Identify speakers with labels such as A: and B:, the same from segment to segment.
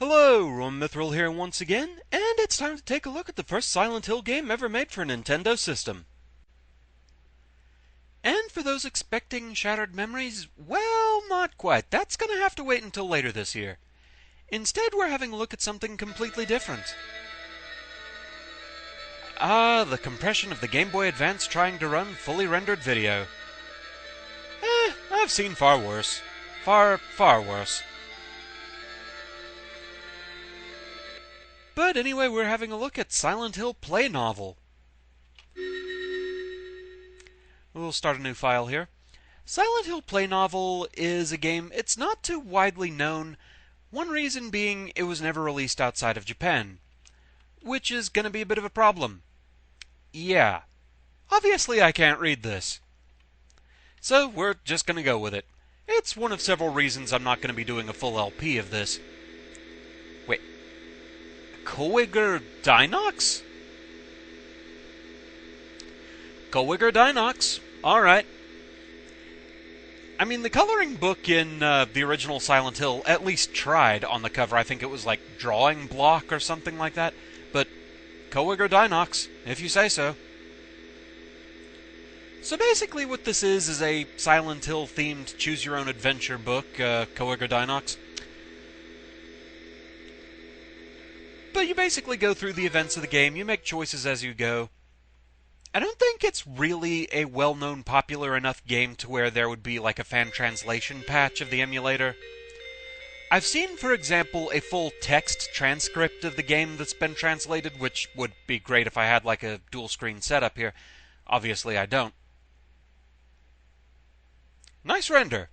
A: Hello, Ron Mithril here once again, and it's time to take a look at the first Silent Hill game ever made for a Nintendo system. And for those expecting Shattered Memories, well, not quite. That's gonna have to wait until later this year. Instead, we're having a look at something completely different. Ah, the compression of the Game Boy Advance trying to run fully rendered video. I've seen far worse. Far worse. But anyway, we're having a look at Silent Hill Play Novel. We'll start a new file here. Silent Hill Play Novel is a game, it's not too widely known, one reason being it was never released outside of Japan. Which is gonna be a bit of a problem. Yeah. Obviously I can't read this. So we're just gonna go with it. It's one of several reasons I'm not gonna be doing a full LP of this. Wait. Cowiger Dinox? Cowiger Dinox. Alright. I mean, the coloring book in the original Silent Hill at least tried on the cover. I think it was like drawing block or something like that. But Cowiger Dinox, if you say so. So basically what this is a Silent Hill themed choose your own adventure book, Cowiger Dinox. But you basically go through the events of the game, you make choices as you go. I don't think it's really a well-known, popular enough game to where there would be like a fan translation patch of the emulator. I've seen, for example, a full text transcript of the game that's been translated, which would be great if I had like a dual-screen setup here. Obviously I don't. Nice render.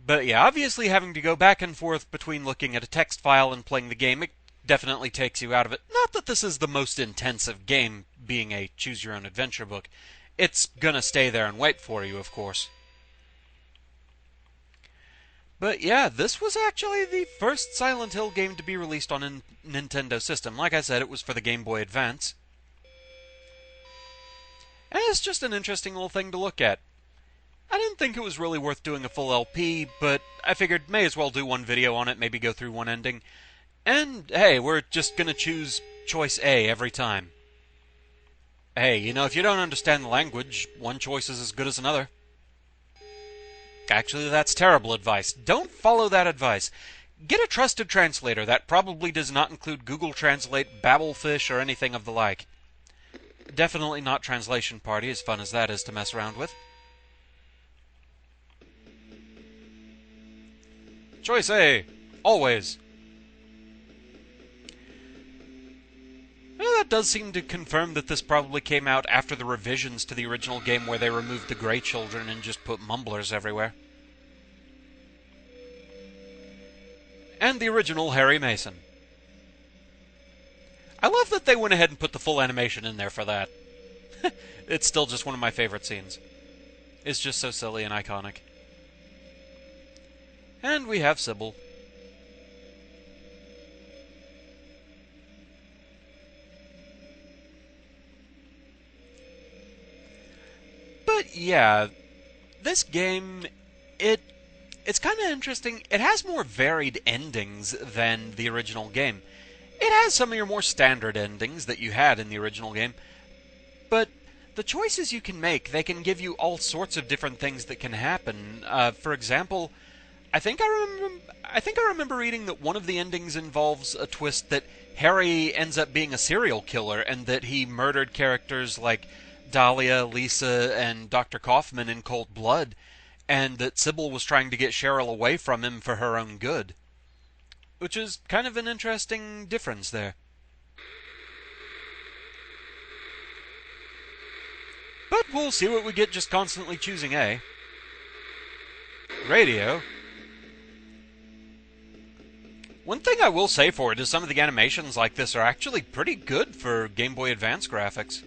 A: But yeah, obviously having to go back and forth between looking at a text file and playing the game, it definitely takes you out of it. Not that this is the most intensive game, being a choose-your-own-adventure book. It's gonna stay there and wait for you, of course. But yeah, this was actually the first Silent Hill game to be released on a Nintendo system. Like I said, it was for the Game Boy Advance. And it's just an interesting little thing to look at. I didn't think it was really worth doing a full LP, but I figured may as well do one video on it, maybe go through one ending. And hey, we're just gonna choose choice A every time. Hey, you know, if you don't understand the language, one choice is as good as another. Actually, that's terrible advice. Don't follow that advice. Get a trusted translator. That probably does not include Google Translate, Babelfish, or anything of the like. Definitely not Translation Party, as fun as that is to mess around with. Choice A. Always. Well, that does seem to confirm that this probably came out after the revisions to the original game where they removed the Grey Children and just put mumblers everywhere. And the original Harry Mason. I love that they went ahead and put the full animation in there for that. It's still just one of my favorite scenes. It's just so silly and iconic. And we have Sybil. But yeah, this game, it's kind of interesting. It has more varied endings than the original game. It has some of your more standard endings that you had in the original game, but the choices you can make, they can give you all sorts of different things that can happen. For example, I think I remember reading that one of the endings involves a twist that Harry ends up being a serial killer and that he murdered characters like Dahlia, Lisa, and Dr. Kaufman in cold blood, and that Sybil was trying to get Cheryl away from him for her own good. Which is kind of an interesting difference there. But we'll see what we get just constantly choosing A. Radio. One thing I will say for it is some of the animations like this are actually pretty good for Game Boy Advance graphics.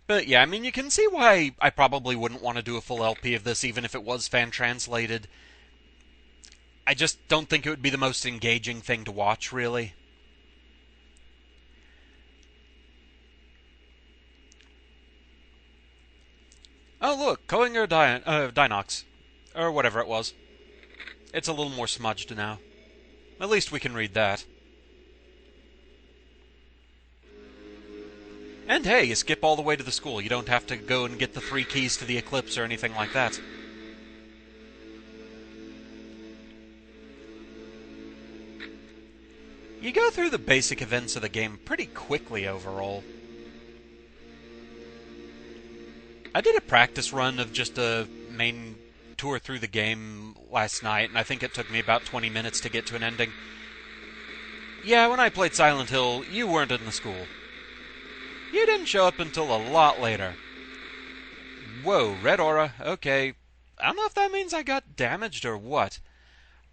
A: But yeah, I mean, you can see why I probably wouldn't want to do a full LP of this, even if it was fan-translated. I just don't think it would be the most engaging thing to watch, really. Oh, look, Koinger Dinox. Or whatever it was. It's a little more smudged now. At least we can read that. And hey, you skip all the way to the school. You don't have to go and get the 3 keys to the Eclipse or anything like that. You go through the basic events of the game pretty quickly overall. I did a practice run of just a main tour through the game last night, and I think it took me about 20 minutes to get to an ending. Yeah, when I played Silent Hill, you weren't in the school. You didn't show up until a lot later. Whoa, red aura, okay. I don't know if that means I got damaged or what.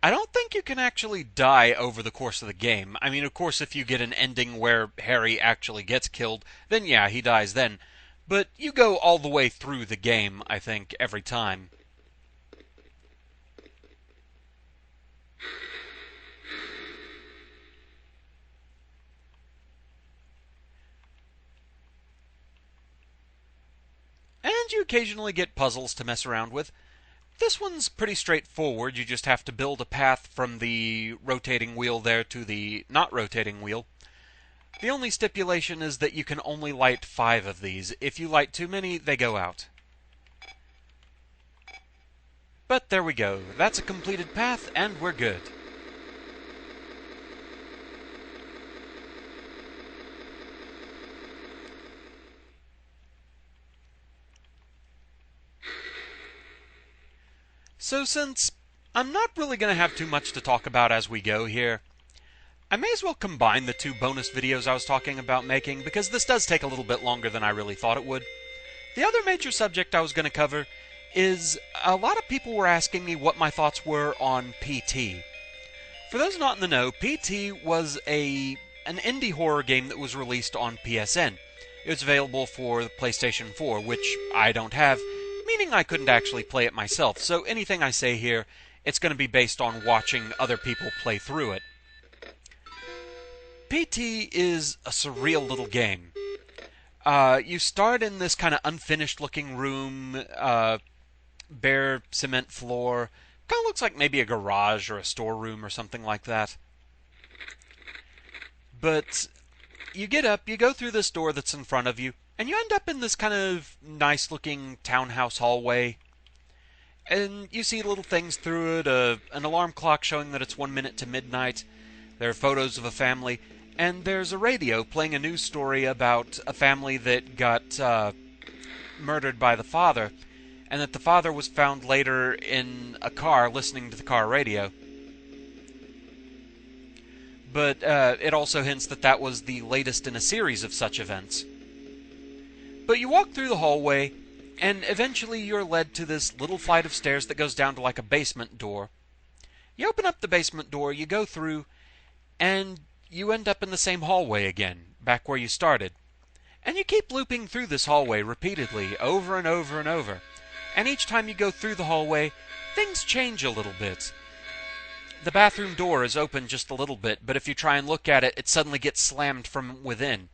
A: I don't think you can actually die over the course of the game. I mean, of course, if you get an ending where Harry actually gets killed, then yeah, he dies then. But you go all the way through the game, I think, every time. And you occasionally get puzzles to mess around with. This one's pretty straightforward. You just have to build a path from the rotating wheel there to the not rotating wheel. The only stipulation is that you can only light 5 of these. If you light too many, they go out. But there we go. That's a completed path, and we're good. So since I'm not really going to have too much to talk about as we go here, I may as well combine the 2 bonus videos I was talking about making, because this does take a little bit longer than I really thought it would. The other major subject I was going to cover is a lot of people were asking me what my thoughts were on PT. For those not in the know, PT was an indie horror game that was released on PSN. It was available for the PlayStation 4, which I don't have, meaning I couldn't actually play it myself, so anything I say here, it's going to be based on watching other people play through it. PT is a surreal little game. You start in this kind of unfinished looking room, bare cement floor. Kind of looks like maybe a garage or a storeroom or something like that. But you get up, you go through this door that's in front of you, and you end up in this kind of nice looking townhouse hallway. And you see little things through it, an alarm clock showing that it's 1 minute to midnight. There are photos of a family. And there's a radio playing a news story about a family that got murdered by the father, and that the father was found later in a car listening to the car radio. But it also hints that that was the latest in a series of such events. But you walk through the hallway, and eventually you're led to this little flight of stairs that goes down to like a basement door. You open up the basement door, you go through, and you end up in the same hallway again, back where you started. And you keep looping through this hallway repeatedly, over and over and over. And each time you go through the hallway, things change a little bit. The bathroom door is open just a little bit, but if you try and look at it, it suddenly gets slammed from within.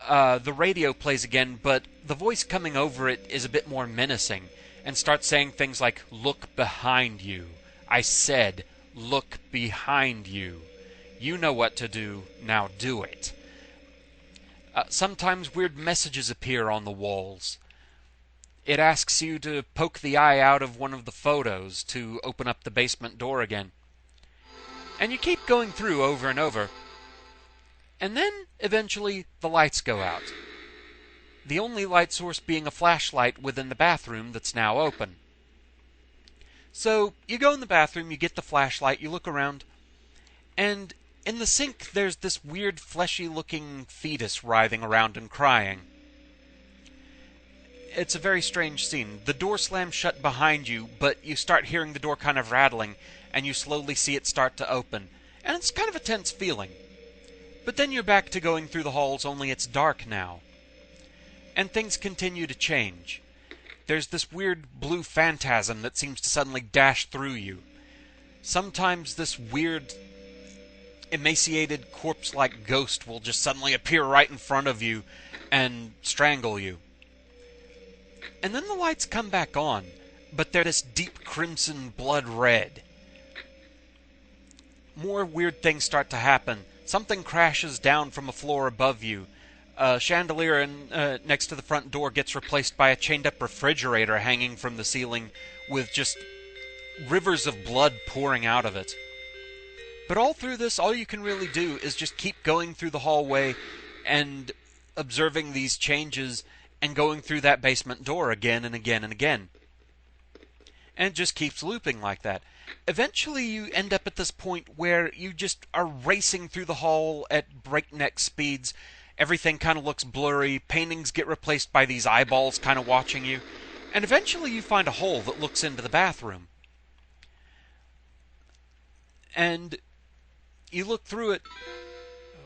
A: The radio plays again, but the voice coming over it is a bit more menacing, and starts saying things like, "Look behind you. I said, look behind you. You know what to do, now do it." Sometimes weird messages appear on the walls. It asks you to poke the eye out of one of the photos to open up the basement door again. And you keep going through over and over. And then, eventually, the lights go out. The only light source being a flashlight within the bathroom that's now open. So, you go in the bathroom, you get the flashlight, you look around, and in the sink, there's this weird, fleshy-looking fetus writhing around and crying. It's a very strange scene. The door slams shut behind you, but you start hearing the door kind of rattling, and you slowly see it start to open. And it's kind of a tense feeling. But then you're back to going through the halls, only it's dark now. And things continue to change. There's this weird blue phantasm that seems to suddenly dash through you. Sometimes this weird, emaciated, corpse-like ghost will just suddenly appear right in front of you and strangle you. And then the lights come back on, but they're this deep crimson blood red. More weird things start to happen. Something crashes down from a floor above you. A chandelier next to the front door gets replaced by a chained-up refrigerator hanging from the ceiling with just rivers of blood pouring out of it. But all through this, all you can really do is just keep going through the hallway and observing these changes and going through that basement door again and again and again. And it just keeps looping like that. Eventually you end up at this point where you just are racing through the hall at breakneck speeds. Everything kind of looks blurry. Paintings get replaced by these eyeballs kind of watching you. And eventually you find a hole that looks into the bathroom. And you look through it.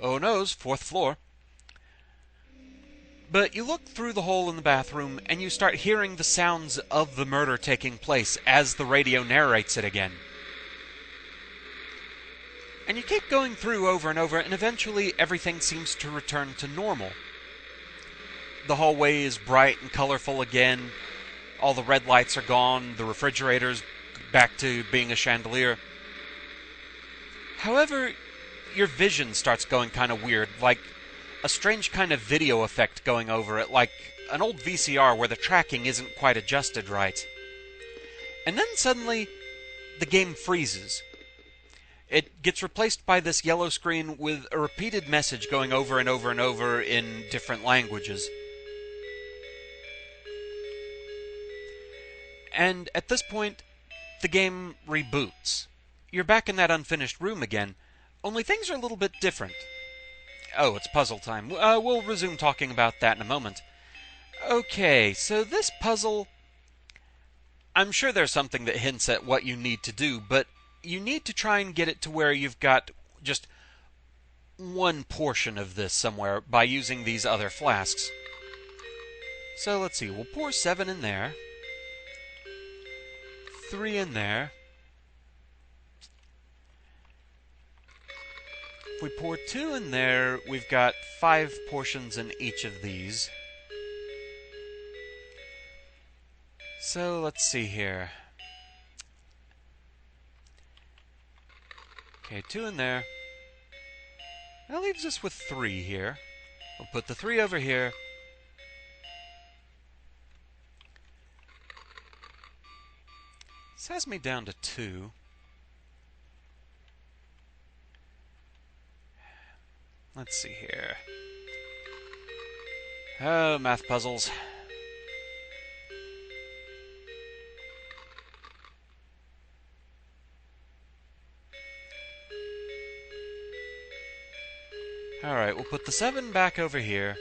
A: Oh noes, 4th floor. But you look through the hole in the bathroom and you start hearing the sounds of the murder taking place as the radio narrates it again. And you keep going through over and over, and eventually everything seems to return to normal. The hallway is bright and colorful again. All the red lights are gone. The refrigerator's back to being a chandelier. However, your vision starts going kind of weird, like a strange kind of video effect going over it, like an old VCR where the tracking isn't quite adjusted right. And then suddenly, the game freezes. It gets replaced by this yellow screen with a repeated message going over and over and over in different languages. And at this point, the game reboots. You're back in that unfinished room again, only things are a little bit different. Oh, it's puzzle time. We'll resume talking about that in a moment. Okay, so this puzzle, I'm sure there's something that hints at what you need to do, but you need to try and get it to where you've got just one portion of this somewhere by using these other flasks. So let's see, we'll pour 7 in there, 3 in there. If we pour 2 in there, we've got 5 portions in each of these. So let's see here. Okay, 2 in there. That leaves us with 3 here. We'll put the 3 over here. This has me down to 2. Let's see here. Oh, math puzzles. Alright, we'll put the 7 back over here.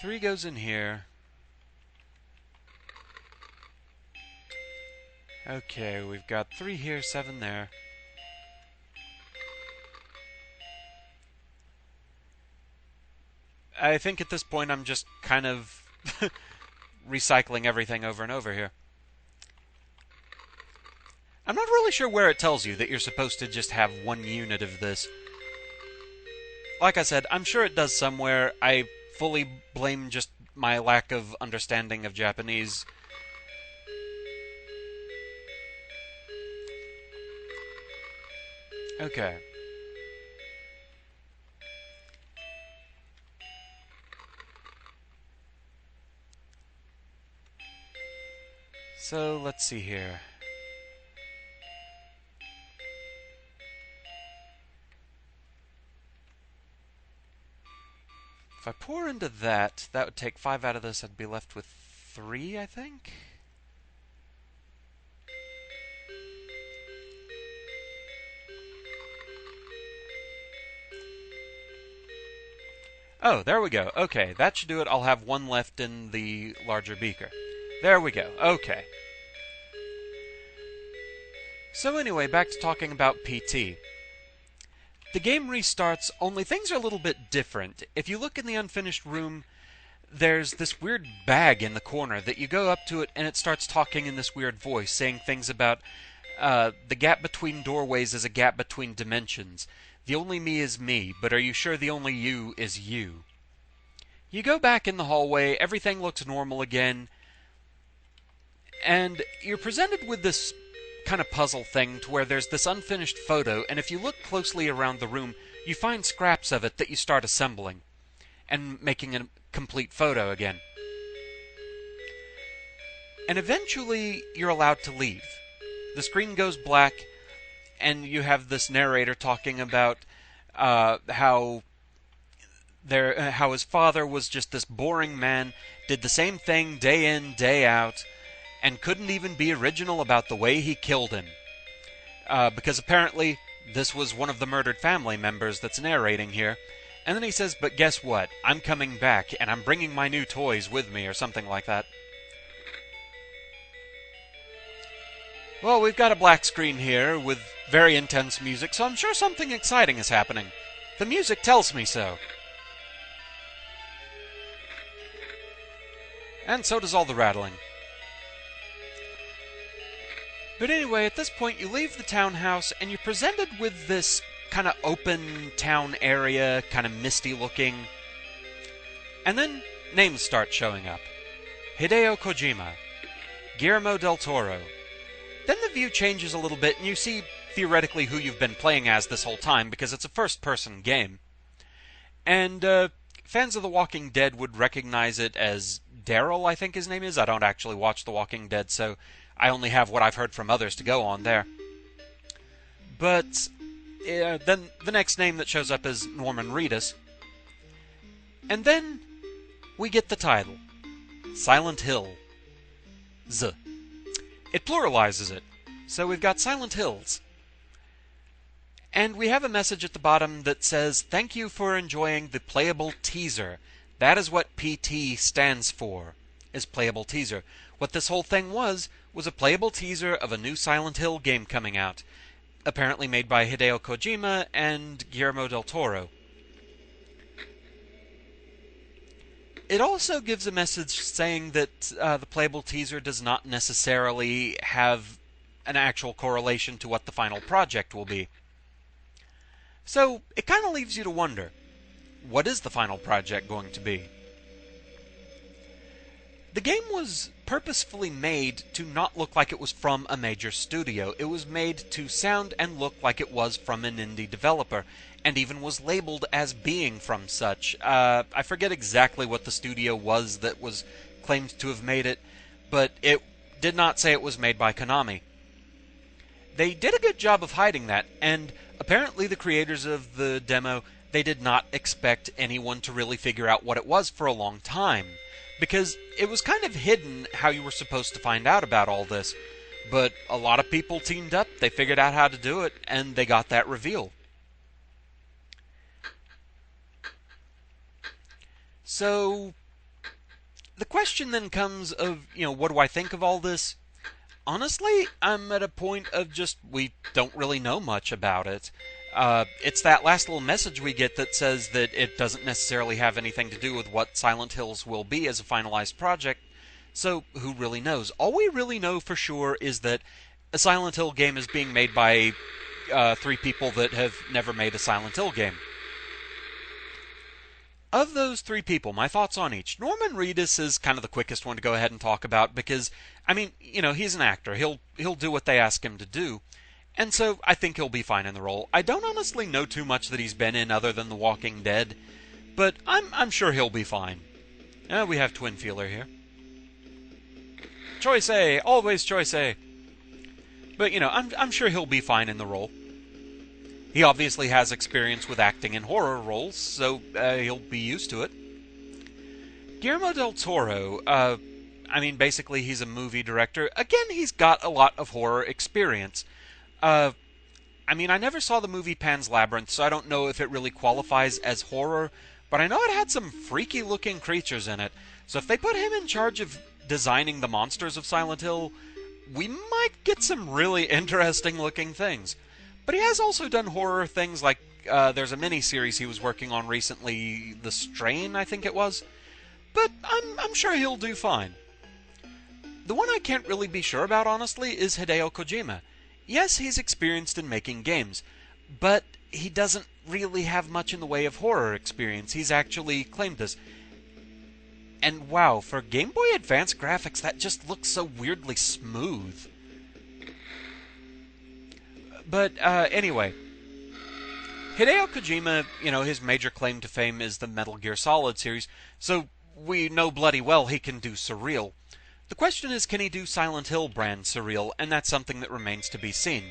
A: 3 goes in here. Okay, we've got 3 here, 7 there. I think at this point I'm just kind of recycling everything over and over here. I'm not really sure where it tells you that you're supposed to just have 1 unit of this. Like I said, I'm sure it does somewhere. I fully blame just my lack of understanding of Japanese. Okay. So, let's see here. If I pour into that, that would take 5 out of this. I'd be left with 3, I think? Oh, there we go. Okay, that should do it. I'll have 1 left in the larger beaker. There we go. Okay. So anyway, back to talking about PT. The game restarts, only things are a little bit different. If you look in the unfinished room, there's this weird bag in the corner that you go up to it and it starts talking in this weird voice, saying things about the gap between doorways is a gap between dimensions. The only me is me, but are you sure the only you is you? You go back in the hallway, everything looks normal again, and you're presented with this kind of puzzle thing to where there's this unfinished photo, and if you look closely around the room, you find scraps of it that you start assembling and making a complete photo again. And eventually, you're allowed to leave. The screen goes black, and you have this narrator talking about how his father was just this boring man, did the same thing day in, day out, and couldn't even be original about the way he killed him. Because apparently, this was one of the murdered family members that's narrating here. And then he says, but guess what? I'm coming back, and I'm bringing my new toys with me, or something like that. Well, we've got a black screen here with very intense music, so I'm sure something exciting is happening. The music tells me so. And so does all the rattling. But anyway, at this point, you leave the townhouse, and you're presented with this kind of open town area, kind of misty looking. And then names start showing up. Hideo Kojima, Guillermo del Toro. Then the view changes a little bit, and you see theoretically who you've been playing as this whole time, because it's a first-person game. And fans of The Walking Dead would recognize it as Daryl, I think his name is. I don't actually watch The Walking Dead, so I only have what I've heard from others to go on there. But then the next name that shows up is Norman Reedus. And then we get the title, Silent Hill. It pluralizes it, so we've got Silent Hills. And we have a message at the bottom that says, thank you for enjoying the playable teaser. That is what PT stands for, is playable teaser. What this whole thing was a playable teaser of a new Silent Hill game coming out, apparently made by Hideo Kojima and Guillermo del Toro. It also gives a message saying that the playable teaser does not necessarily have an actual correlation to what the final project will be. So, it kind of leaves you to wonder, what is the final project going to be? The game was purposefully made to not look like it was from a major studio. It was made to sound and look like it was from an indie developer, and even was labeled as being from such. I forget exactly what the studio was that was claimed to have made it, but it did not say it was made by Konami. They did a good job of hiding that, and apparently the creators of the demo, they did not expect anyone to really figure out what it was for a long time, because it was kind of hidden how you were supposed to find out about all this. But a lot of people teamed up, they figured out how to do it, and they got that reveal. So, the question then comes of, what do I think of all this? Honestly, I'm at a point of just, we don't really know much about it. It's that last little message we get that says that it doesn't necessarily have anything to do with what Silent Hills will be as a finalized project, so who really knows? All we really know for sure is that a Silent Hill game is being made by 3 people that have never made a Silent Hill game. Of those 3 people, my thoughts on each. Norman Reedus is kind of the quickest one to go ahead and talk about because, he's an actor. He'll do what they ask him to do. And so I think he'll be fine in the role. I don't honestly know too much that he's been in other than The Walking Dead, but I'm sure he'll be fine. We have Twin Feeler here. Choice A, always choice A. But, I'm sure he'll be fine in the role. He obviously has experience with acting in horror roles, so he'll be used to it. Guillermo del Toro, basically he's a movie director. Again, he's got a lot of horror experience. I never saw the movie Pan's Labyrinth, so I don't know if it really qualifies as horror, but I know it had some freaky-looking creatures in it. So if they put him in charge of designing the monsters of Silent Hill, we might get some really interesting-looking things. But he has also done horror things like, there's a mini-series he was working on recently, The Strain, I think it was. but I'm sure he'll do fine. The one I can't really be sure about, honestly, is Hideo Kojima. Yes, he's experienced in making games, but he doesn't really have much in the way of horror experience. He's actually claimed this. And wow, for Game Boy Advance graphics, that just looks so weirdly smooth. But anyway, Hideo Kojima, his major claim to fame is the Metal Gear Solid series, so we know bloody well he can do surreal. The question is, can he do Silent Hill brand surreal, and that's something that remains to be seen.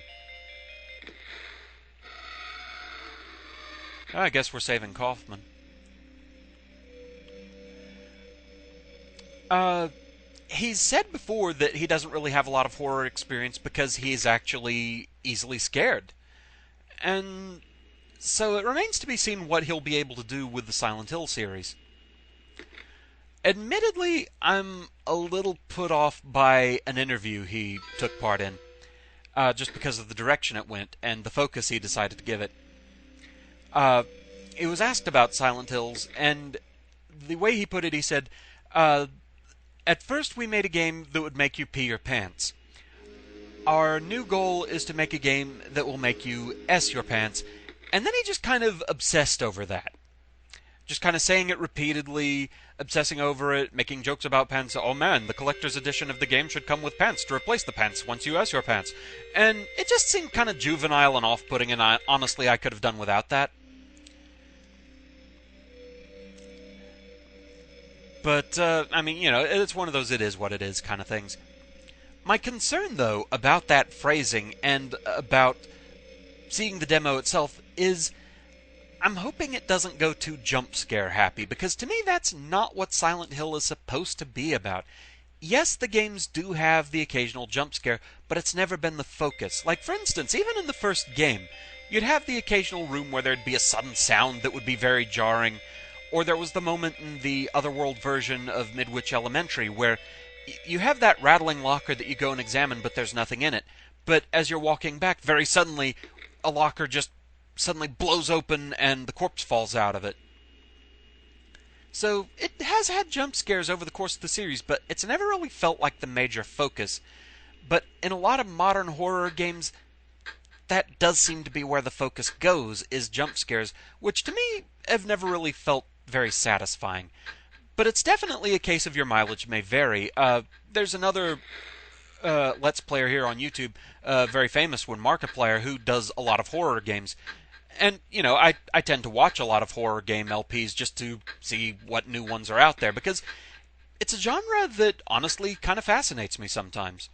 A: I guess we're saving Kaufman. He's said before that he doesn't really have a lot of horror experience because he's actually easily scared. And so it remains to be seen what he'll be able to do with the Silent Hill series. Admittedly, I'm a little put off by an interview he took part in, just because of the direction it went and the focus he decided to give it. He was asked about Silent Hills, and the way he put it, he said, at first we made a game that would make you pee your pants. Our new goal is to make a game that will make you ess your pants, and then he just kind of obsessed over that. Just kind of saying it repeatedly, obsessing over it, making jokes about pants. Oh man, the collector's edition of the game should come with pants to replace the pants once you ess your pants. And it just seemed kind of juvenile and off-putting, and honestly, I could have done without that. But, it's one of those it is what it is kind of things. My concern, though, about that phrasing and about seeing the demo itself is I'm hoping it doesn't go too jump scare happy, because to me that's not what Silent Hill is supposed to be about. Yes, the games do have the occasional jump scare, but it's never been the focus. Like, for instance, even in the first game, you'd have the occasional room where there'd be a sudden sound that would be very jarring, or there was the moment in the Otherworld version of Midwich Elementary where you have that rattling locker that you go and examine, but there's nothing in it. But as you're walking back, very suddenly, a locker just suddenly blows open and the corpse falls out of it. So it has had jump scares over the course of the series, but it's never really felt like the major focus. But in a lot of modern horror games, that does seem to be where the focus goes, is jump scares, which to me have never really felt very satisfying. But it's definitely a case of your mileage may vary. There's another Let's Player here on YouTube, a very famous one, Markiplier, who does a lot of horror games. And, I tend to watch a lot of horror game LPs just to see what new ones are out there, because it's a genre that honestly kind of fascinates me sometimes.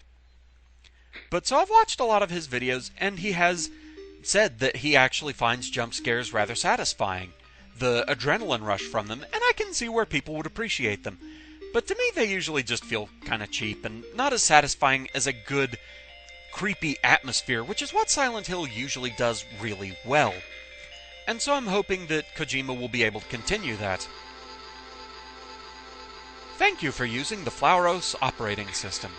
A: But so I've watched a lot of his videos, and he has said that he actually finds jump scares rather satisfying. The adrenaline rush from them, and I can see where people would appreciate them. But to me, they usually just feel kind of cheap and not as satisfying as a good, creepy atmosphere, which is what Silent Hill usually does really well. And so I'm hoping that Kojima will be able to continue that. Thank you for using the Flauros operating system.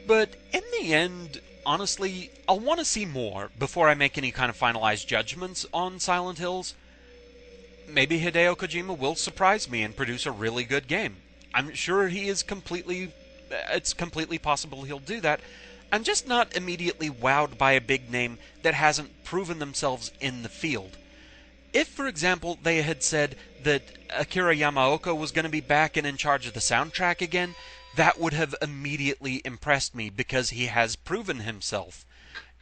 A: But in the end, honestly, I'll want to see more before I make any kind of finalized judgments on Silent Hills. Maybe Hideo Kojima will surprise me and produce a really good game. I'm sure it's completely possible he'll do that. I'm just not immediately wowed by a big name that hasn't proven themselves in the field. If, for example, they had said that Akira Yamaoka was going to be back and in charge of the soundtrack again, that would have immediately impressed me because he has proven himself.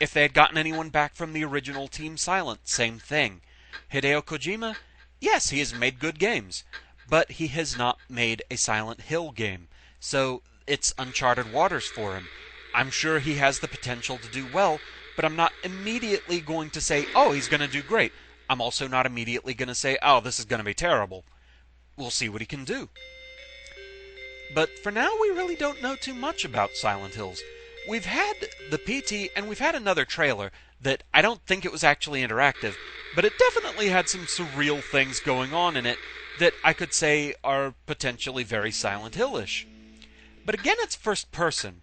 A: If they had gotten anyone back from the original Team Silent, same thing. Hideo Kojima, yes, he has made good games, but he has not made a Silent Hill game, so it's uncharted waters for him. I'm sure he has the potential to do well, but I'm not immediately going to say, oh, he's going to do great. I'm also not immediately going to say, oh, this is going to be terrible. We'll see what he can do. But for now, we really don't know too much about Silent Hills. We've had the PT, and we've had another trailer that I don't think it was actually interactive, but it definitely had some surreal things going on in it that I could say are potentially very Silent Hill-ish. But again, it's first person.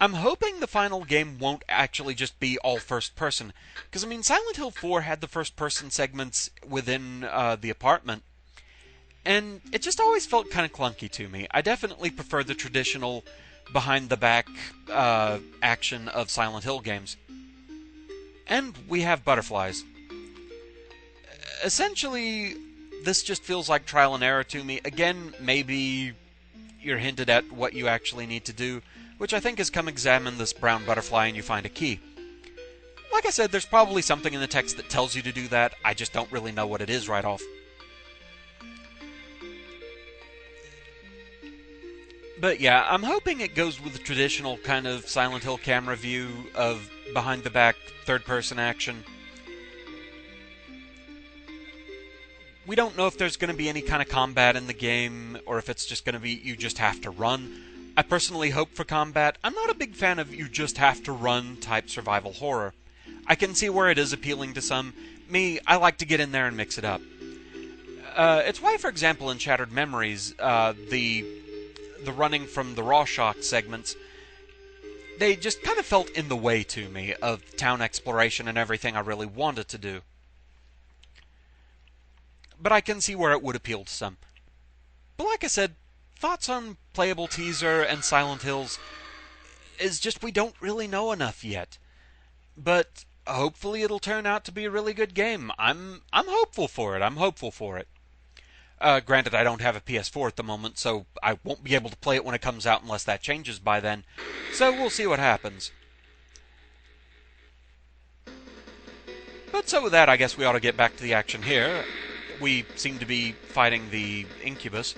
A: I'm hoping the final game won't actually just be all first person, because I mean, Silent Hill 4 had the first person segments within the apartment, and it just always felt kind of clunky to me. I definitely prefer the traditional behind the back action of Silent Hill games. And we have butterflies. Essentially, this just feels like trial and error to me. Again, maybe you're hinted at what you actually need to do, which I think is come examine this brown butterfly and you find a key. Like I said, there's probably something in the text that tells you to do that. I just don't really know what it is right off. But yeah, I'm hoping it goes with the traditional kind of Silent Hill camera view of behind-the-back, third-person action. We don't know if there's going to be any kind of combat in the game, or if it's just going to be you just have to run. I personally hope for combat. I'm not a big fan of you just have to run type survival horror. I can see where it is appealing to some. Me, I like to get in there and mix it up. It's why, for example, in Shattered Memories, the running from the Rorschach segments, they just kind of felt in the way to me of town exploration and everything I really wanted to do. But I can see where it would appeal to some. But like I said, thoughts on playable teaser and Silent Hills is just we don't really know enough yet. But hopefully it'll turn out to be a really good game. I'm hopeful for it. I'm hopeful for it. Granted, I don't have a PS4 at the moment, so I won't be able to play it when it comes out unless that changes by then. So we'll see what happens. But so with that, I guess we ought to get back to the action here. We seem to be fighting the incubus.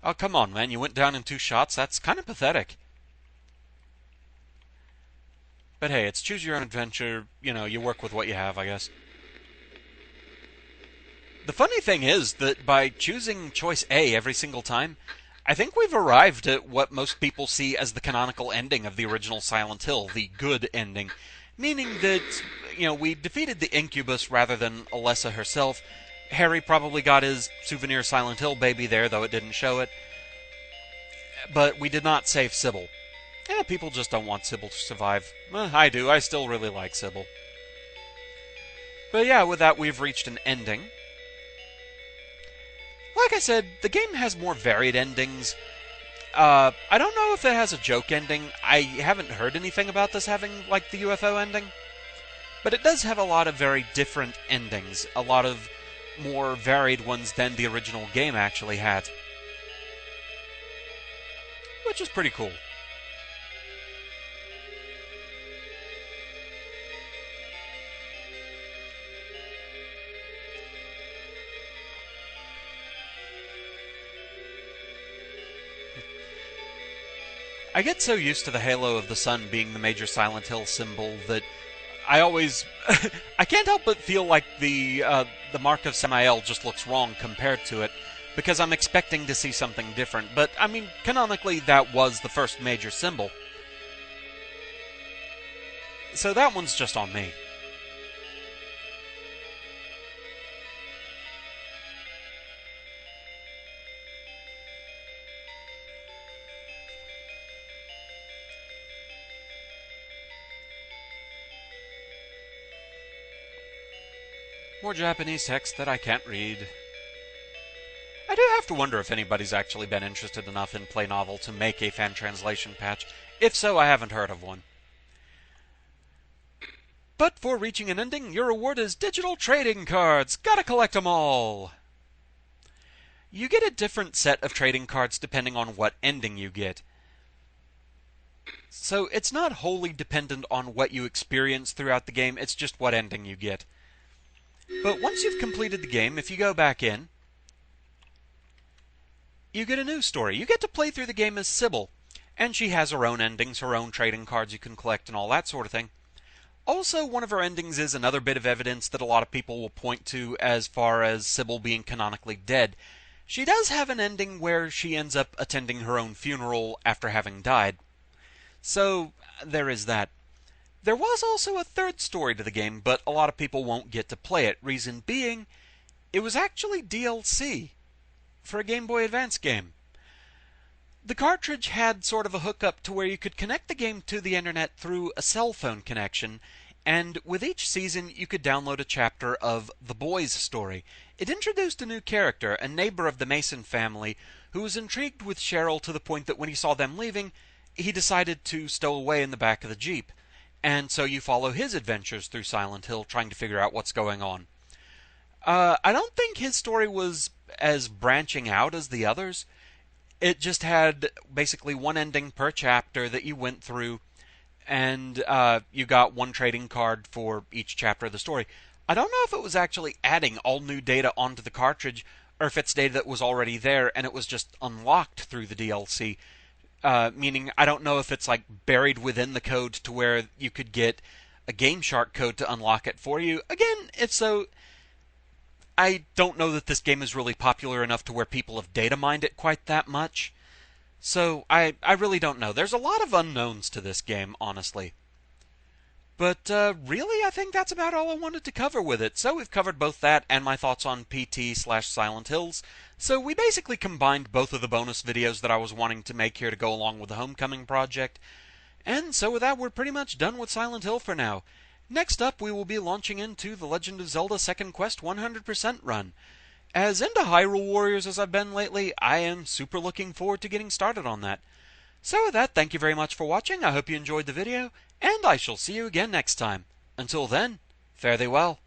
A: Oh, come on, man. You went down in 2 shots? That's kind of pathetic. But hey, it's choose your own adventure. You know, you work with what you have, I guess. The funny thing is that by choosing choice A every single time, I think we've arrived at what most people see as the canonical ending of the original Silent Hill, the good ending. Meaning that, you know, we defeated the incubus rather than Alessa herself. Harry probably got his souvenir Silent Hill baby there, though it didn't show it. But we did not save Sybil. Yeah, people just don't want Sybil to survive. I do. I still really like Sybil. But yeah, with that, we've reached an ending. Like I said, the game has more varied endings. I don't know if it has a joke ending. I haven't heard anything about this having, like, the UFO ending. But it does have a lot of very different endings. A lot of more varied ones than the original game actually had. Which is pretty cool. I get so used to the halo of the sun being the major Silent Hill symbol that I always... I can't help but feel like the mark of Samael just looks wrong compared to it, because I'm expecting to see something different. But, I mean, canonically, that was the first major symbol. So that one's just on me. More Japanese text that I can't read. I do have to wonder if anybody's actually been interested enough in Play Novel to make a fan translation patch. If so, I haven't heard of one. But for reaching an ending, your reward is digital trading cards. Gotta collect them all. You get a different set of trading cards depending on what ending you get. So it's not wholly dependent on what you experience throughout the game, it's just what ending you get. But once you've completed the game, if you go back in, you get a new story. You get to play through the game as Sybil, and she has her own endings, her own trading cards you can collect, and all that sort of thing. Also, one of her endings is another bit of evidence that a lot of people will point to as far as Sybil being canonically dead. She does have an ending where she ends up attending her own funeral after having died. So, there is that. There was also a third story to the game, but a lot of people won't get to play it. Reason being, It was actually DLC for a Game Boy Advance game. The cartridge had sort of a hookup to where you could connect the game to the internet through a cell phone connection, and with each season you could download a chapter of The Boys story. It introduced a new character, a neighbor of the Mason family, who was intrigued with Cheryl to the point that when he saw them leaving, he decided to stow away in the back of the Jeep. And so you follow his adventures through Silent Hill trying to figure out what's going on. I don't think his story was as branching out as the others. It just had basically one ending per chapter that you went through, and you got one trading card for each chapter of the story. I don't know if it was actually adding all new data onto the cartridge, or if it's data that was already there and it was just unlocked through the DLC. Meaning, I don't know if it's like buried within the code to where you could get a Game Shark code to unlock it for you. Again, if so, I don't know that this game is really popular enough to where people have data mined it quite that much. So, I really don't know. There's a lot of unknowns to this game, honestly. But really, I think that's about all I wanted to cover with it. So we've covered both that and my thoughts on PT/Silent Hills. So we basically combined both of the bonus videos that I was wanting to make here to go along with the Homecoming project. And so with that, we're pretty much done with Silent Hill for now. Next up, we will be launching into The Legend of Zelda Second Quest 100% run. As into Hyrule Warriors as I've been lately, I am super looking forward to getting started on that. So with that, thank you very much for watching. I hope you enjoyed the video, and I shall see you again next time. Until then, fare thee well.